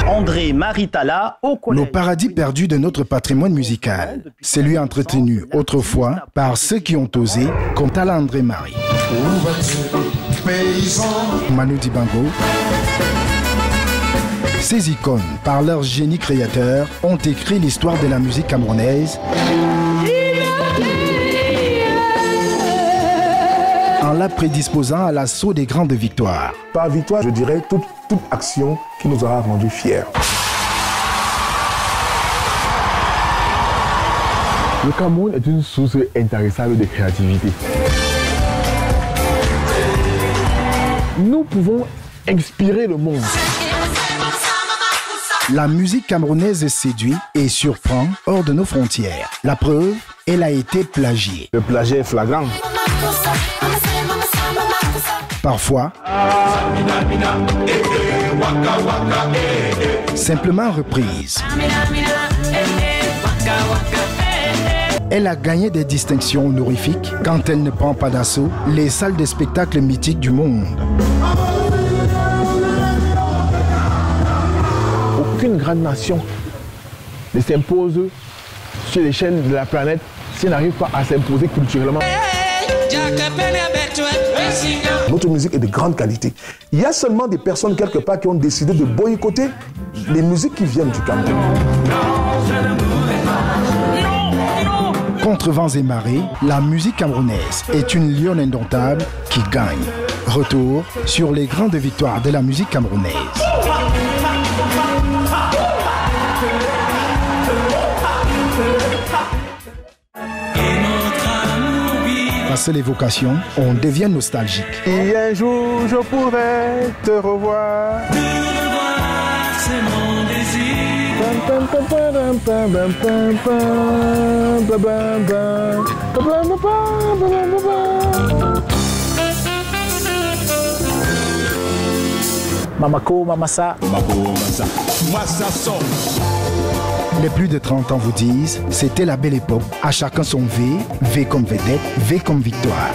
André Maritala au collège. Le paradis perdu de notre patrimoine musical, c'est lui entretenu autrefois par ceux qui ont osé, comme Tala André Marie, Manu Dibango. Ces icônes, par leur génie créateur, ont écrit l'histoire de la musique camerounaise en la prédisposant à l'assaut des grandes victoires. Par victoire, je dirais toute action qui nous aura rendus fiers. Le Cameroun est une source intarissable de créativité. Nous pouvons inspirer le monde. La musique camerounaise séduit et surprend hors de nos frontières. La preuve, elle a été plagiée. Le plagiat est flagrant. Parfois, simplement reprise. Elle a gagné des distinctions honorifiques quand elle ne prend pas d'assaut les salles de spectacle mythiques du monde. Aucune grande nation ne s'impose sur les chaînes de la planète si elle n'arrive pas à s'imposer culturellement. Notre musique est de grande qualité. Il y a seulement des personnes quelque part qui ont décidé de boycotter les musiques qui viennent du Cameroun. Contre vents et marées, la musique camerounaise est une lionne indomptable qui gagne. Retour sur les grandes victoires de la musique camerounaise. Passer l'évocation, on devient nostalgique. Et un jour, je pourrais te revoir. C'est mon désir. Mamako, Mamasa. Les plus de 30 ans vous disent, c'était la belle époque. À chacun son V, V comme vedette, V comme victoire.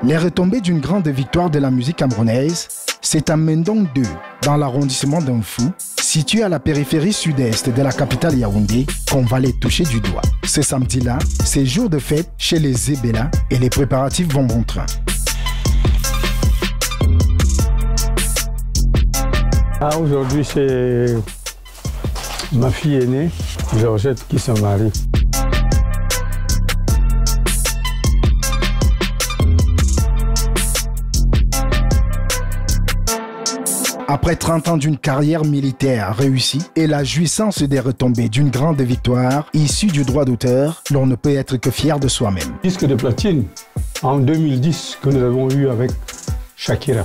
Les retombées d'une grande victoire de la musique camerounaise, c'est à Mendong 2, dans l'arrondissement d'Anfou, situé à la périphérie sud-est de la capitale Yaoundé, qu'on va les toucher du doigt. Ce samedi-là, c'est jour de fête chez les Zébéla et les préparatifs vont bon train. Aujourd'hui, c'est ma fille aînée, Georgette, qui se marie. Après 30 ans d'une carrière militaire réussie et la jouissance des retombées d'une grande victoire issue du droit d'auteur, l'on ne peut être que fier de soi-même. Disque de platine en 2010 que nous avons eu avec Shakira.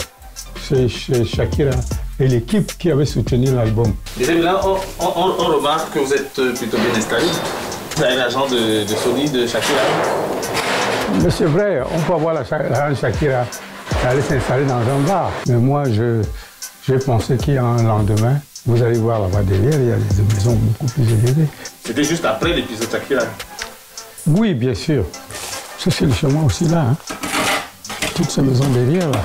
C'est Shakira et l'équipe qui avait soutenu l'album. Là, on remarque que vous êtes plutôt bien installé. Vous avez l'agent de Sony, de Shakira. Mais c'est vrai, on peut avoir l'agent Shakira qui allait s'installer dans un bar. Mais moi, j'ai pensé qu'il y a un lendemain, vous allez voir là-bas derrière, il y a des maisons beaucoup plus élevées. C'était juste après l'épisode Shakira? Oui, bien sûr. Ça, c'est le chemin aussi là. Hein. Toutes ces maisons derrière là.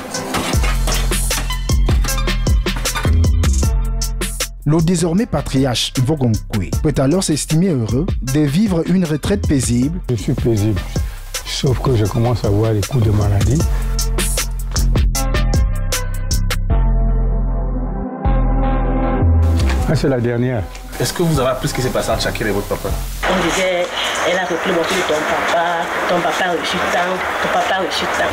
Le désormais patriarche Vogonkwe peut alors s'estimer heureux de vivre une retraite paisible. Je suis paisible, sauf que je commence à avoir les coups de maladie. Ah, c'est la dernière. Est-ce que vous avez appris ce qui s'est passé entre Shakira et votre papa? On disait, elle a repris le morceau de ton papa a reçu tant, ton papa a reçu tant.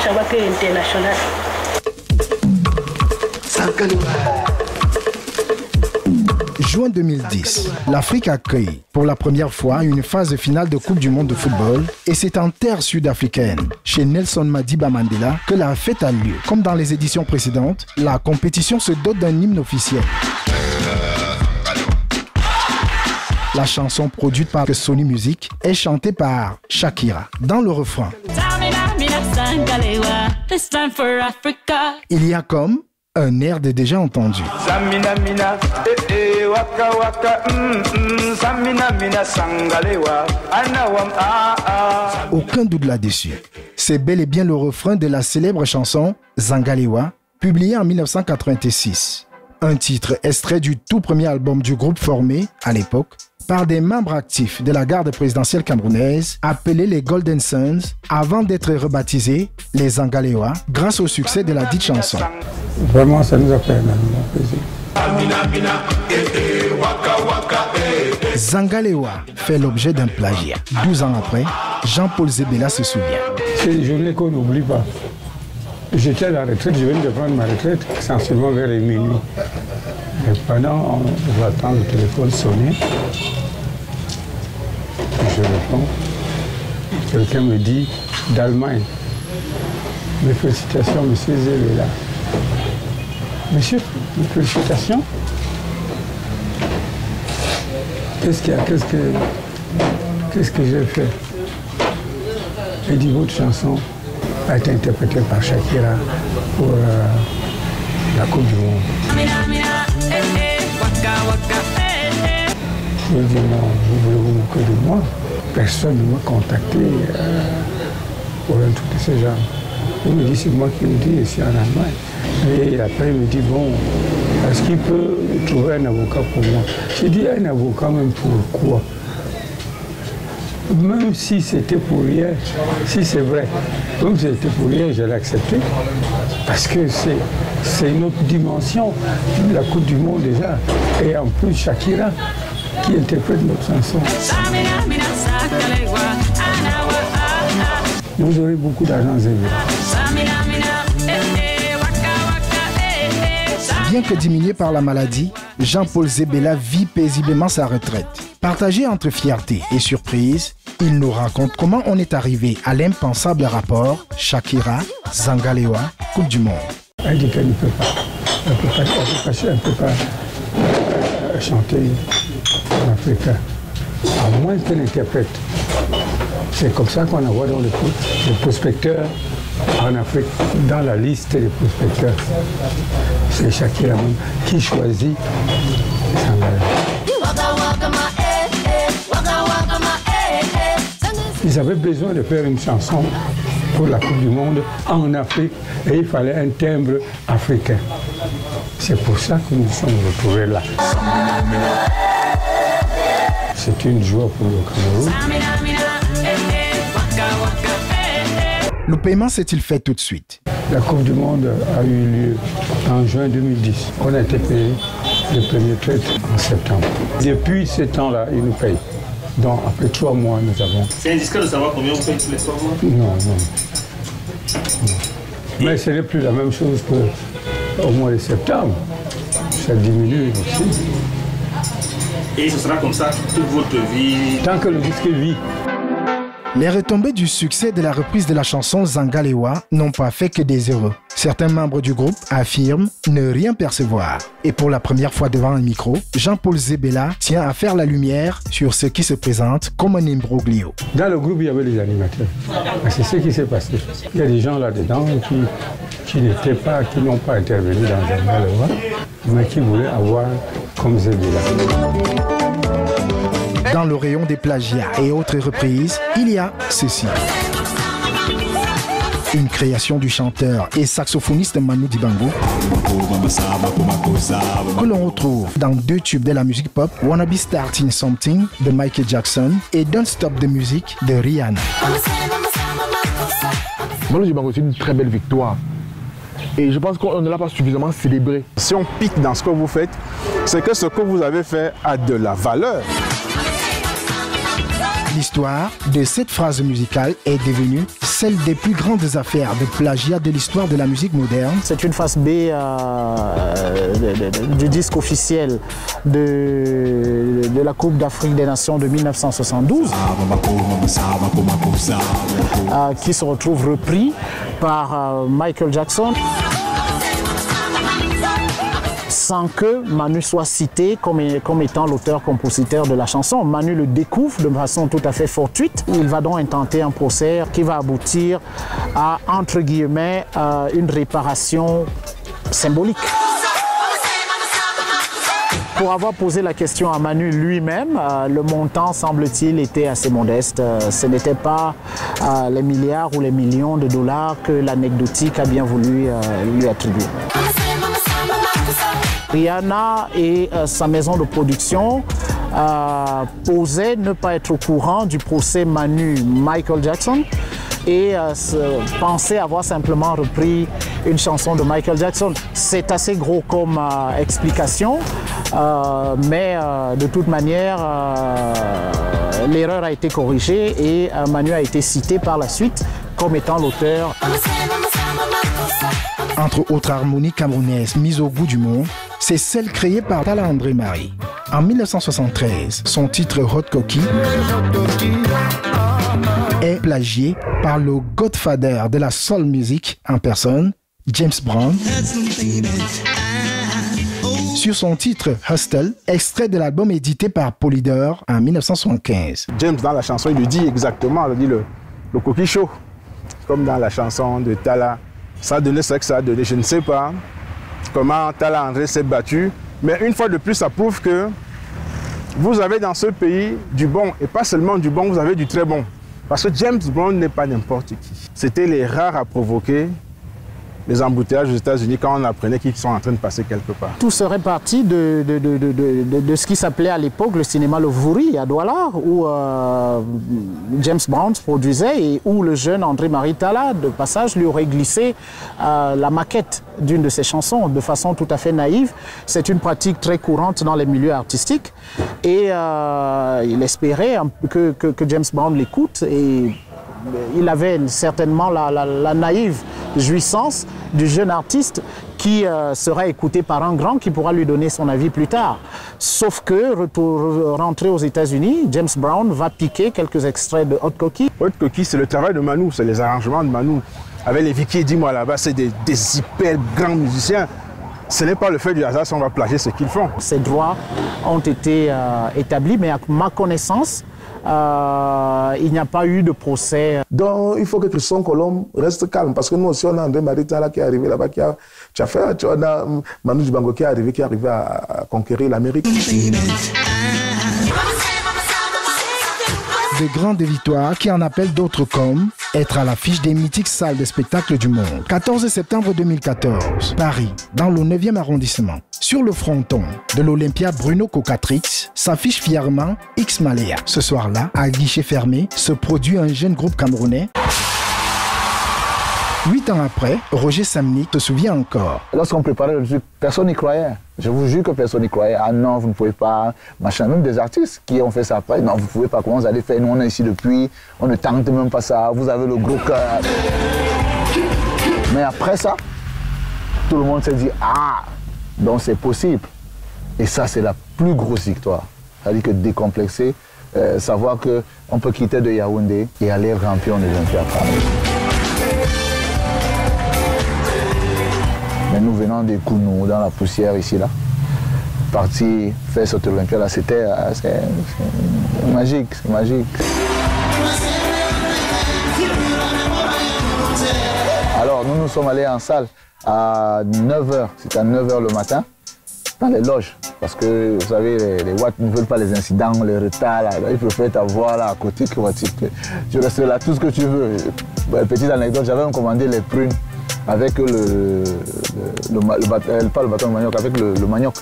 Ça va que international. Juin 2010, l'Afrique accueille pour la première fois une phase finale de Coupe du Monde de football et c'est en terre sud-africaine, chez Nelson Madiba Mandela, que la fête a lieu. Comme dans les éditions précédentes, la compétition se dote d'un hymne officiel. La chanson produite par Sony Music est chantée par Shakira. Dans le refrain, il y a comme un air de déjà entendu. Zamina mina, waka waka, zamina mina sangalewa, anawam Aucun doute là-dessus. C'est bel et bien le refrain de la célèbre chanson Zangalewa, publiée en 1986. Un titre extrait du tout premier album du groupe formé, à l'époque, par des membres actifs de la garde présidentielle camerounaise appelés les Golden Sons, avant d'être rebaptisés les Zangalewa, grâce au succès de la dite chanson. Vraiment, ça nous a fait énormément plaisir. Zangalewa fait l'objet d'un plagiat. 12 ans après, Jean-Paul Zebela se souvient. C'est des journées qu'on n'oublie pas. J'étais à la retraite, je venais de prendre ma retraite, essentiellement vers les minuit. Et pendant, j'attends le téléphone sonner. Je réponds. Quelqu'un me dit d'Allemagne. Mes félicitations, monsieur Zebela. Monsieur, mes félicitations. Qu'est-ce qu'il y a? Qu'est-ce que j'ai fait? Il dit, votre chanson a été interprétée par Shakira pour la Coupe du Monde. Je lui ai dit, non, vous voulez vous moquer de moi? Personne ne m'a contacté pour un truc de ce genre. Il me dit, c'est moi qui le dis ici en Allemagne. Et après, il me dit, bon, est-ce qu'il peut trouver un avocat pour moi? J'ai dit, un avocat même pour quoi? Même si c'était pour rien, si c'est vrai, même si c'était pour rien, je l'ai accepté. Parce que c'est une autre dimension de la Coupe du Monde déjà. Et en plus, Shakira qui interprète notre chanson. Vous aurez beaucoup d'argent, Zebela. Bien que diminué par la maladie, Jean-Paul Zebela vit paisiblement sa retraite. Partagé entre fierté et surprise, il nous raconte comment on est arrivé à l'impensable rapport Shakira, Zangalewa, Coupe du Monde. Elle dit qu'elle ne peut pas. Elle ne peut pas chanter en africain, à moins qu'elle interprète. C'est comme ça qu'on envoie dans les prospecteurs en Afrique, dans la liste des prospecteurs. C'est Shakira même qui choisit Ils avaient besoin de faire une chanson pour la Coupe du Monde en Afrique et il fallait un timbre africain. C'est pour ça que nous nous sommes retrouvés là. C'est une joie pour le Cameroun. Le paiement s'est-il fait tout de suite? La Coupe du Monde a eu lieu en juin 2010. On a été payé le premier traite en septembre. Depuis ce temps-là, ils nous payent. Donc après 3 mois, nous avons... C'est indiscret de savoir combien on paye tous les 3 mois? Non. Mais ce n'est plus la même chose qu'au mois de septembre. Ça diminue aussi. Et ce sera comme ça toute votre vie? Tant que le disque vit. Les retombées du succès de la reprise de la chanson Zangalewa n'ont pas fait que des heureux. Certains membres du groupe affirment ne rien percevoir. Et pour la première fois devant un micro, Jean-Paul Zebela tient à faire la lumière sur ce qui se présente comme un imbroglio. Dans le groupe, il y avait les animateurs. C'est ce qui s'est passé. Il y a des gens là-dedans qui n'étaient pas, qui n'ont pas intervenu dans Zangalewa, mais qui voulaient avoir comme Zebela. Dans le rayon des plagiats et autres reprises, il y a ceci. Une création du chanteur et saxophoniste Manu Dibango que l'on retrouve dans 2 tubes de la musique pop, Wanna Be Starting Something de Michael Jackson et Don't Stop the Music de Rihanna. Manu Dibango, c'est une très belle victoire. Et je pense qu'on ne l'a pas suffisamment célébré. Si on pique dans ce que vous faites, c'est que ce que vous avez fait a de la valeur. L'histoire de cette phrase musicale est devenue celle des plus grandes affaires de plagiat de l'histoire de la musique moderne. C'est une face B du disque officiel de la Coupe d'Afrique des Nations de 1972 qui se retrouve repris par Michael Jackson, sans que Manu soit cité comme étant l'auteur-compositeur de la chanson. Manu le découvre de façon tout à fait fortuite. Il va donc intenter un procès qui va aboutir à, entre guillemets, une réparation symbolique. Pour avoir posé la question à Manu lui-même, le montant, semble-t-il, était assez modeste. Ce n'était pas les milliards ou les millions de dollars que l'anecdotique a bien voulu lui attribuer. Rihanna et sa maison de production posaient ne pas être au courant du procès Manu-Michael Jackson et pensaient avoir simplement repris une chanson de Michael Jackson. C'est assez gros comme explication, mais de toute manière, l'erreur a été corrigée et Manu a été cité par la suite comme étant l'auteur. Entre autres harmonies camerounaises mises au goût du monde, c'est celle créée par Talla André Marie. En 1973, son titre Hot Cocky est plagié par le godfather de la soul music en personne, James Brown, sur son titre Hustle, extrait de l'album édité par Polydor en 1975. James, dans la chanson, il lui dit exactement, il dit le coquille chaud, comme dans la chanson de Talla. Ça a donné ce que ça a donné, je ne sais pas comment Talla André s'est battu, mais une fois de plus, ça prouve que vous avez dans ce pays du bon, et pas seulement du bon, vous avez du très bon. Parce que James Brown n'est pas n'importe qui. C'était les rares à provoquer les embouteillages aux États-Unis quand on apprenait qu'ils sont en train de passer quelque part. Tout serait parti de ce qui s'appelait à l'époque le cinéma Le Vouri à Douala, où James Brown se produisait et où le jeune André-Marie Talla, de passage, lui aurait glissé la maquette d'une de ses chansons de façon tout à fait naïve. C'est une pratique très courante dans les milieux artistiques et il espérait que James Brown l'écoute et il avait certainement la naïve jouissance du jeune artiste qui sera écouté par un grand qui pourra lui donner son avis plus tard. Sauf que, rentré aux États-Unis, James Brown va piquer quelques extraits de Hot Cocky. Hot Cocky, c'est le travail de Manu, c'est les arrangements de Manu. Avec les Vicky et dis-moi là-bas, c'est des hyper grands musiciens. Ce n'est pas le fait du hasard si on va plagier ce qu'ils font. Ces droits ont été établis, mais à ma connaissance, il n'y a pas eu de procès. Donc il faut que Christian Colombe reste calme parce que nous aussi on a André-Marie Talla qui est arrivé là-bas, on a Manu Dibango qui est arrivé à conquérir l'Amérique. De grandes victoires qui en appellent d'autres comme être à l'affiche des mythiques salles de spectacle du monde. 14 septembre 2014, Paris, dans le 9e arrondissement. Sur le fronton de l'Olympia Bruno Cocatrix s'affiche fièrement X Malea. Ce soir-là, à guichet fermé, se produit un jeune groupe camerounais. 8 ans après, Roger Samnik se souvient encore. Lorsqu'on préparait le truc, personne n'y croyait. Je vous jure que personne n'y croyait. Ah non, vous ne pouvez pas. Machin. Même des artistes qui ont fait ça après. Non, vous ne pouvez pas. Comment vous allez faire? Nous, on est ici depuis. On ne tente même pas ça. Vous avez le gros cœur. Mais après ça, tout le monde s'est dit, ah, donc c'est possible. Et ça, c'est la plus grosse victoire. C'est-à-dire que décomplexer, savoir qu'on peut quitter de Yaoundé et aller remplir en Olympia. Mais nous venons des Kounou, dans la poussière ici, là. Parti faire cette Olympia, là, c'était magique, c'est magique. Alors, nous sommes allés en salle à 9h, c'était à 9h le matin, dans les loges. Parce que, vous savez, les Watts ne veulent pas les incidents, les retards, là. Ils préfèrent t'avoir là à côté que tu restes là, tout ce que tu veux. Petite anecdote, j'avais commandé les prunes avec pas le bâton de manioc, avec le manioc.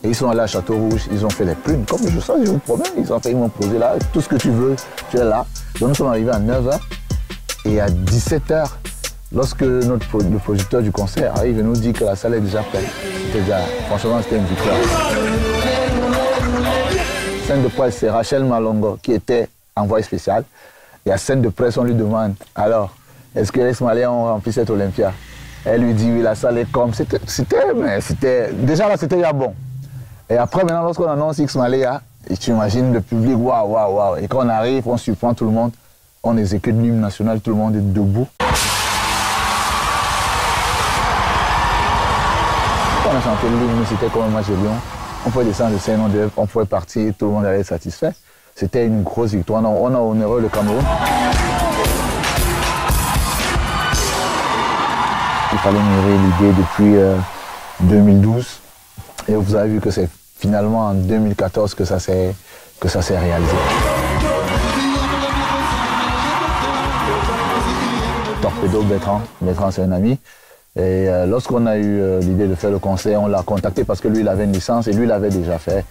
Et ils sont allés à Château-Rouge, ils ont fait les prunes. Comme je sais, je vous promets, ils m'ont posé là, tout ce que tu veux, tu es là. Donc nous sommes arrivés à 9h et à 17h, lorsque le producteur du concert arrive et nous dit que la salle est déjà pleine. Franchement, c'était une victoire. Scène de presse, c'est Rachel Malongo qui était envoyée spéciale. Et à scène de presse, on lui demande, alors, est-ce que les Maliens ont rempli cette Olympia? Elle lui dit, oui, la salle est comme. Déjà là, c'était déjà bon. Et après, maintenant, lorsqu'on annonce X Malea, tu imagines le public, waouh, waouh, waouh. Et quand on arrive, on surprend tout le monde, on exécute l'hymne national, tout le monde est debout. Quand on a chanté l'hymne, c'était comme un match de Lyon. On pouvait descendre de scène, on pouvait partir, tout le monde allait être satisfait. C'était une grosse victoire. On a honoré le Cameroun. Il fallait mûrir l'idée depuis 2012. Et vous avez vu que c'est finalement en 2014 que ça s'est réalisé. Torpedo Bertrand c'est un ami. Et lorsqu'on a eu l'idée de faire le concert, on l'a contacté parce que lui il avait une licence et lui il l'avait déjà fait.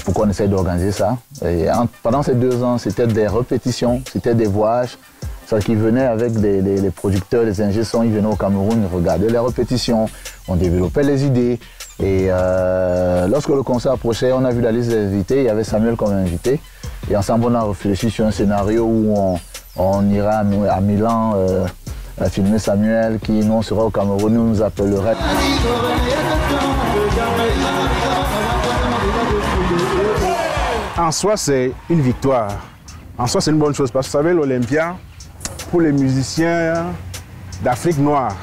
Pour qu'on essaye d'organiser ça. Et pendant ces 2 ans, c'était des répétitions, c'était des voyages. C'est-à-dire qu'ils venaient avec les producteurs, les ingénieurs, ils venaient au Cameroun, ils regardaient les répétitions, on développait les idées. Et lorsque le concert approchait, on a vu la liste des invités, il y avait Samuel comme invité. Et ensemble, on a réfléchi sur un scénario où on ira à Milan filmer Samuel, qui nous on sera au Cameroun, nous appellerait. En soi, c'est une victoire. En soi, c'est une bonne chose parce que vous savez, l'Olympia, pour les musiciens d'Afrique noire,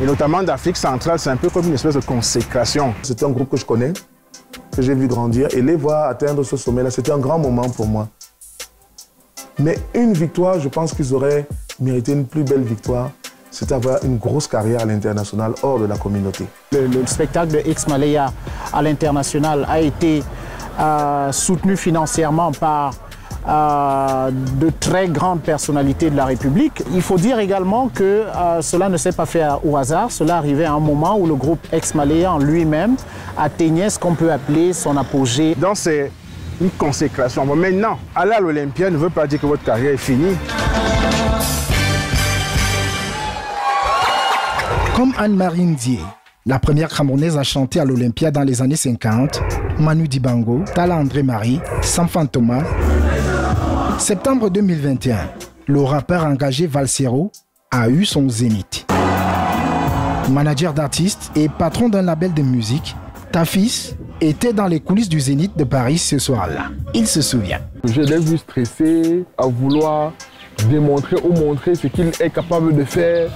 et notamment d'Afrique centrale, c'est un peu comme une espèce de consécration. C'était un groupe que je connais, que j'ai vu grandir, et les voir atteindre ce sommet-là, c'était un grand moment pour moi. Mais une victoire, je pense qu'ils auraient mérité une plus belle victoire, c'est avoir une grosse carrière à l'international hors de la communauté. Le spectacle de X Malaya à l'international a été soutenu financièrement par de très grandes personnalités de la République. Il faut dire également que cela ne s'est pas fait au hasard. Cela arrivait à un moment où le groupe X Malaya en lui-même atteignait ce qu'on peut appeler son apogée. Donc c'est une consécration. Bon, maintenant, aller à l'Olympia ne veut pas dire que votre carrière est finie. Comme Anne-Marie Ndié, la première Camerounaise à chanter à l'Olympia dans les années 50, Manu Dibango, Tala André Marie, Samfan Thomas. Septembre 2021, le rappeur engagé Valsero a eu son zénith. Manager d'artistes et patron d'un label de musique, Tafis était dans les coulisses du Zénith de Paris ce soir-là. Il se souvient. Je l'ai vu stressé, à vouloir démontrer ou montrer ce qu'il est capable de faire.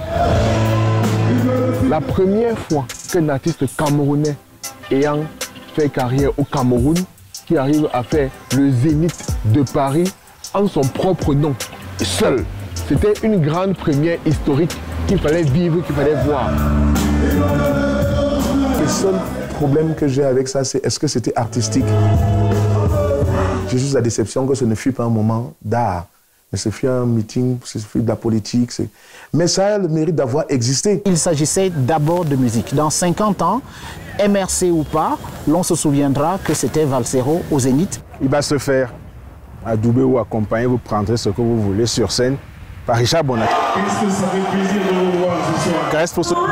La première fois qu'un artiste camerounais ayant fait carrière au Cameroun, qui arrive à faire le Zénith de Paris en son propre nom, seul, c'était une grande première historique qu'il fallait vivre, qu'il fallait voir. Le seul problème que j'ai avec ça, c'est est-ce que c'était artistique? J'ai juste la déception que ce ne fut pas un moment d'art. Mais ce fut un meeting, ce fut de la politique. Mais ça a le mérite d'avoir existé. Il s'agissait d'abord de musique. Dans 50 ans, MRC ou pas, l'on se souviendra que c'était Valsero au Zénith. Il va se faire adouber ou accompagner, vous prendrez ce que vous voulez sur scène par Richard Bonat. Est-ce que ça fait plaisir de vous voir ce soir?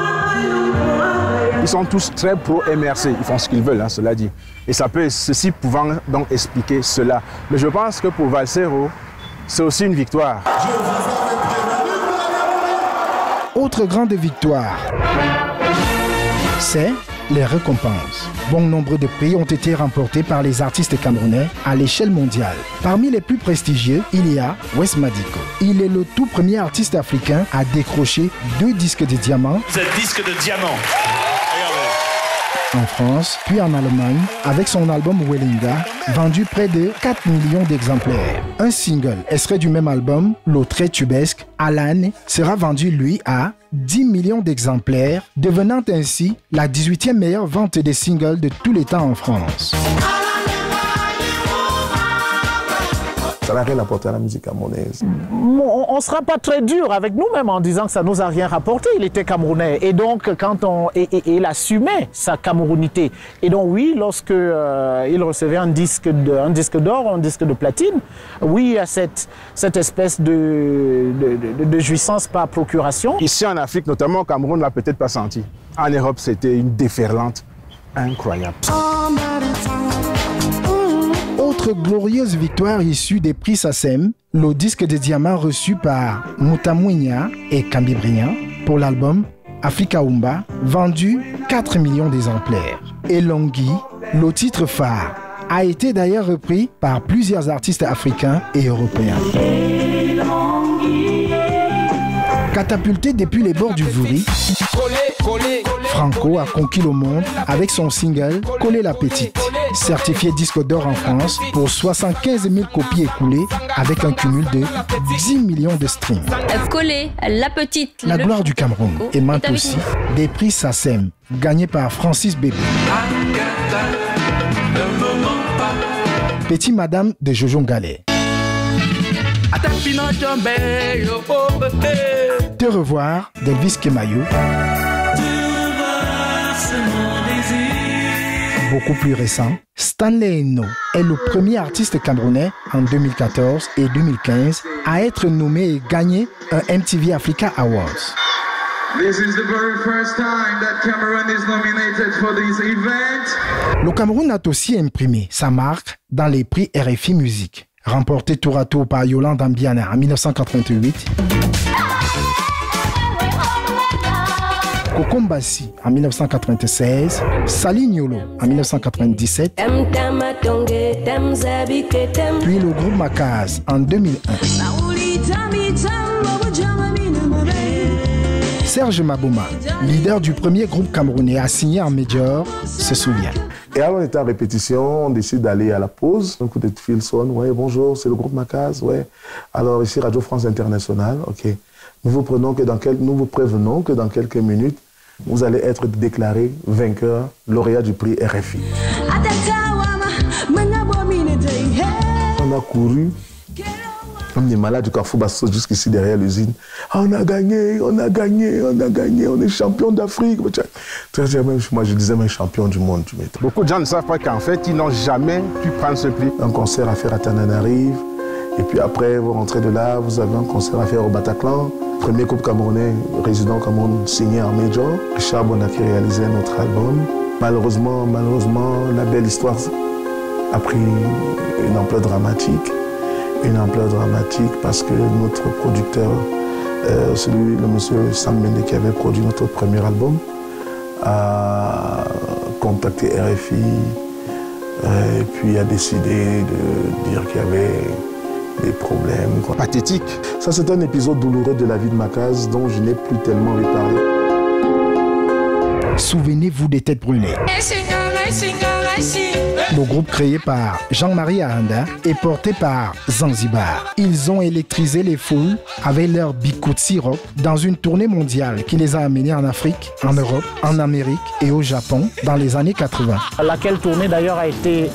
Ils sont tous très pro-MRC, ils font ce qu'ils veulent, hein, cela dit. Et ça peut, ceci pouvant donc expliquer cela. Mais je pense que pour Valsero, c'est aussi une victoire. Autre grande victoire, c'est les récompenses. Bon nombre de prix ont été remportés par les artistes camerounais à l'échelle mondiale. Parmi les plus prestigieux, il y a Wes Madiko. Il est le tout premier artiste africain à décrocher 2 disques de diamant. Vous êtes disque de diamant. En France, puis en Allemagne, avec son album Wellinga, vendu près de 4 millions d'exemplaires. Un single extrait du même album, l'autre très tubesque, Alan, sera vendu lui à 10 millions d'exemplaires, devenant ainsi la 18e meilleure vente des singles de tous les temps en France. Ça n'a rien apporté à la musique camerounaise. On ne sera pas très dur avec nous-mêmes en disant que ça ne nous a rien rapporté. Il était camerounais. Et donc, quand il assumait sa camerounité. Et donc, oui, lorsque il recevait un disque d'or, un disque de platine, oui, il y a cette espèce de jouissance par procuration. Ici en Afrique, notamment au Cameroun, on ne l'a peut-être pas senti. En Europe, c'était une déferlante incroyable. Autre glorieuse victoire issue des prix SACEM, le disque de diamant reçu par Moutamouinia et Kambibrian pour l'album Africa Umba, vendu 4 millions d'exemplaires. Et Longhi, le titre phare, a été d'ailleurs repris par plusieurs artistes africains et européens. Catapulté depuis les bords du Vouri, Franco a conquis le monde avec son single « Coller la petite », certifié disque d'or en France pour 75 000 copies écoulées avec un cumul de 10 millions de streams. Coller la petite. La gloire du Cameroun émane aussi des prix SACEM gagnés par Francis Bébé. Petit Madame de Jojo Ngalé. Te revoir d'Elvis Kemayo. Beaucoup plus récent, Stanley Eno est le premier artiste camerounais en 2014 et 2015 à être nommé et gagner un MTV Africa Awards. This is the very first time that Cameroon is nominated for this event. Le Cameroun a aussi imprimé sa marque dans les prix RFI Musique, remporté tour à tour par Yolande Ambiana en 1988, Kokombassi en 1996, Salignolo en 1997, puis le groupe Makaz en 2001. Serge Mabouma, leader du premier groupe camerounais à signer en major, se souvient. Et alors on était en répétition, on décide d'aller à la pause. Un coup de fil sonne, ouais bonjour, c'est le groupe Makaz, ouais. Alors ici Radio France Internationale, ok. Nous vous prévenons que dans quelques minutes, vous allez être déclaré vainqueur, lauréat du prix RFI. On a couru. Comme des malades du Carrefour Basso jusqu'ici derrière l'usine. Ah, on a gagné, on a gagné, on a gagné, on est champion d'Afrique. Moi, je disais même champion du monde. Beaucoup de gens ne savent pas qu'en fait, ils n'ont jamais pu prendre ce prix. Un concert à faire à Tananarive. Et puis après, vous rentrez de là, vous avez un concert à faire au Bataclan. Premier groupe camerounais, résident au Cameroun, signé en major. Richard Bonaki réalisé notre album. Malheureusement, la belle histoire a pris une ampleur dramatique. Une ampleur dramatique parce que notre producteur, le monsieur Sam Mende qui avait produit notre premier album, a contacté RFI et puis a décidé de dire qu'il y avait des problèmes. Pathétique. Ça, c'est un épisode douloureux de la vie de Makaz dont je n'ai plus tellement envie de parler. Souvenez-vous des Têtes Brûlées. Le groupe créé par Jean-Marie Aranda et porté par Zanzibar. Ils ont électrisé les foules avec leur Bikutsi Rock dans une tournée mondiale qui les a amenés en Afrique, en Europe, en Amérique et au Japon dans les années 80. Laquelle tournée d'ailleurs a été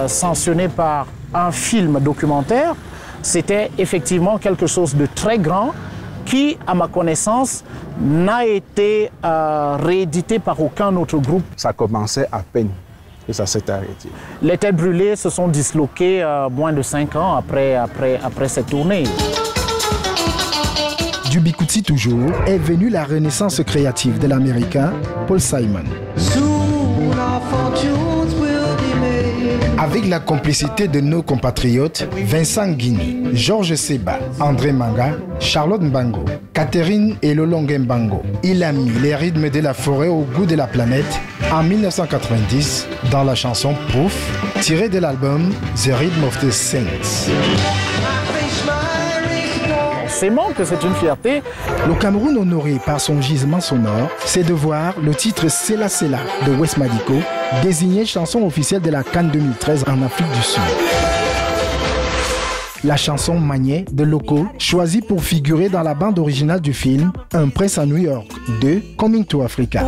sanctionnée par un film documentaire. C'était effectivement quelque chose de très grand qui, à ma connaissance, n'a été réédité par aucun autre groupe. Ça commençait à peine. Et ça s'est arrêté. Les Têtes Brûlées se sont disloquées moins de 5 ans après cette tournée. Du Bikutsi toujours est venue la renaissance créative de l'Américain Paul Simon. Avec la complicité de nos compatriotes Vincent Guigny, Georges Seba, André Manga, Charlotte Mbango, Catherine Elolongue Mbango, il a mis les rythmes de la forêt au goût de la planète en 1990 dans la chanson Proof, tirée de l'album The Rhythm of the Saints. Forcément que c'est une fierté. Le Cameroun honoré par son gisement sonore, c'est de voir le titre Sela Sela de West Madiko désigné chanson officielle de la CAN 2013 en Afrique du Sud. La chanson Magné de Loco, choisie pour figurer dans la bande originale du film Un prince à New York de Coming to Africa.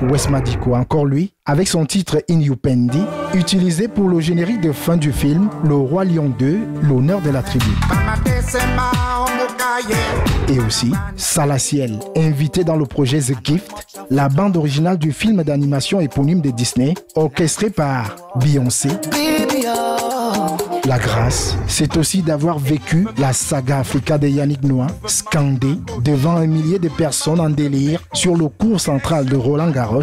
West Madiko, encore lui, avec son titre In Yupendi, utilisé pour le générique de fin du film Le Roi Lion 2, l'honneur de la tribu. Et aussi Salaciel, invité dans le projet The Gift, la bande originale du film d'animation éponyme de Disney, orchestré par Beyoncé. La grâce, c'est aussi d'avoir vécu la saga Africa de Yannick Noah, scandé devant un millier de personnes en délire sur le cours central de Roland Garros.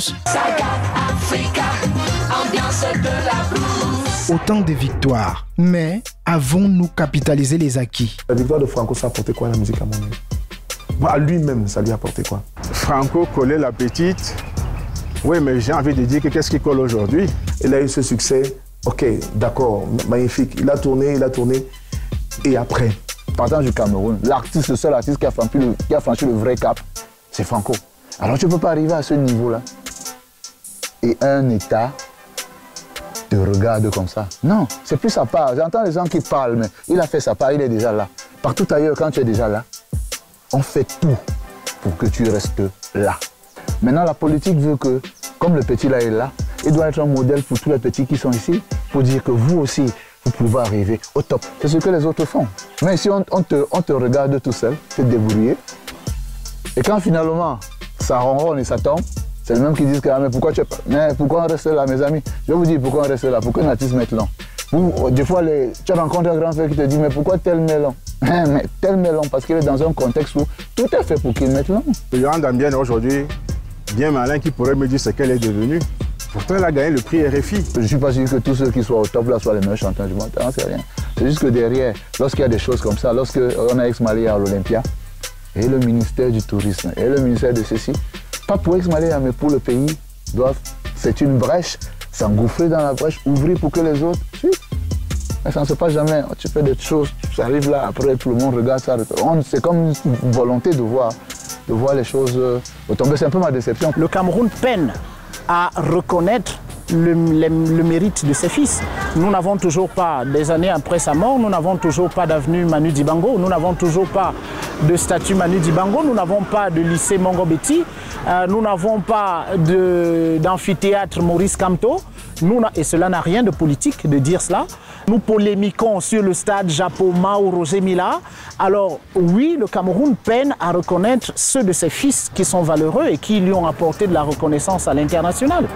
Autant de victoires, mais avons-nous capitalisé les acquis? La victoire de Franco, ça a apporté quoi à la musique camerounaise? À lui-même, ça lui a apporté quoi? Franco collait la petite. Oui, mais j'ai envie de dire que qu'est-ce qui colle aujourd'hui? Il a eu ce succès. Ok, d'accord, magnifique. Il a tourné. Et après, partant du Cameroun, l'artiste, le seul artiste qui a franchi le vrai cap, c'est Franco. Alors tu ne peux pas arriver à ce niveau-là. Et un État te regarde comme ça. Non, c'est plus sa part. J'entends les gens qui parlent, mais il a fait sa part, il est déjà là. Partout ailleurs, quand tu es déjà là, on fait tout pour que tu restes là. Maintenant, la politique veut que, comme le petit là est là, il doit être un modèle pour tous les petits qui sont ici, pour dire que vous aussi, vous pouvez arriver au top. C'est ce que les autres font. Mais si on te regarde tout seul, te débrouiller, et quand finalement, ça ronronne et ça tombe, c'est le même qui disent que ah, mais pourquoi on reste là, mes amis? Je vais vous dire pourquoi on reste là, pourquoi Natis met long. Des fois, tu rencontres un grand frère qui te dit mais pourquoi tel melon? Mais tel melon, parce qu'il est dans un contexte où tout est fait pour qu'il mette long. Yohan Dambienne aujourd'hui, bien malin, qui pourrait me dire ce qu'elle est devenue. Pourtant, elle a gagné le prix RFI. Je ne suis pas sûr que tous ceux qui sont au top là soient les meilleurs chanteurs du monde. Non, c'est rien. C'est juste que derrière, lorsqu'il y a des choses comme ça, lorsqu'on a ex-Mali à l'Olympia, et le ministère du Tourisme, et le ministère de ceci, pas pour ex-Mali, mais pour le pays, c'est une brèche, s'engouffrer dans la brèche, ouvrir pour que les autres suivent. Mais ça ne se passe jamais. Tu fais des choses, ça arrive là, après tout le monde regarde ça. C'est comme une volonté de voir les choses tomber. C'est un peu ma déception. Le Cameroun peine à reconnaître le mérite de ses fils. Nous n'avons toujours pas, des années après sa mort, nous n'avons toujours pas d'avenue Manu Dibango, nous n'avons toujours pas de statue Manu Dibango, nous n'avons pas de lycée Mongobeti, nous n'avons pas d'amphithéâtre Maurice Kamto, et cela n'a rien de politique de dire cela. Nous polémiquons sur le stade Japoma ou Roger Mila. Alors oui, le Cameroun peine à reconnaître ceux de ses fils qui sont valeureux et qui lui ont apporté de la reconnaissance à l'international.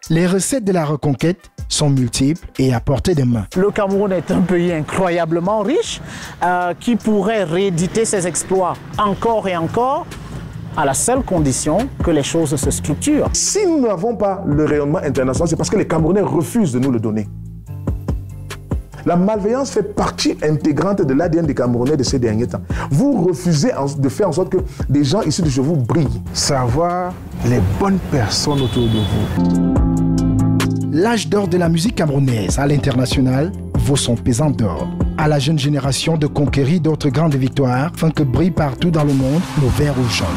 Les recettes de la reconquête sont multiples et à portée de main. Le Cameroun est un pays incroyablement riche qui pourrait rééditer ses exploits encore et encore à la seule condition que les choses se structurent. Si nous n'avons pas le rayonnement international, c'est parce que les Camerounais refusent de nous le donner. La malveillance fait partie intégrante de l'ADN des Camerounais de ces derniers temps. Vous refusez de faire en sorte que des gens ici de chez vous brillent. Savoir les bonnes personnes autour de vous. L'âge d'or de la musique camerounaise à l'international vaut son pesant d'or. À la jeune génération de conquérir d'autres grandes victoires afin que brille partout dans le monde le vert ou jaune.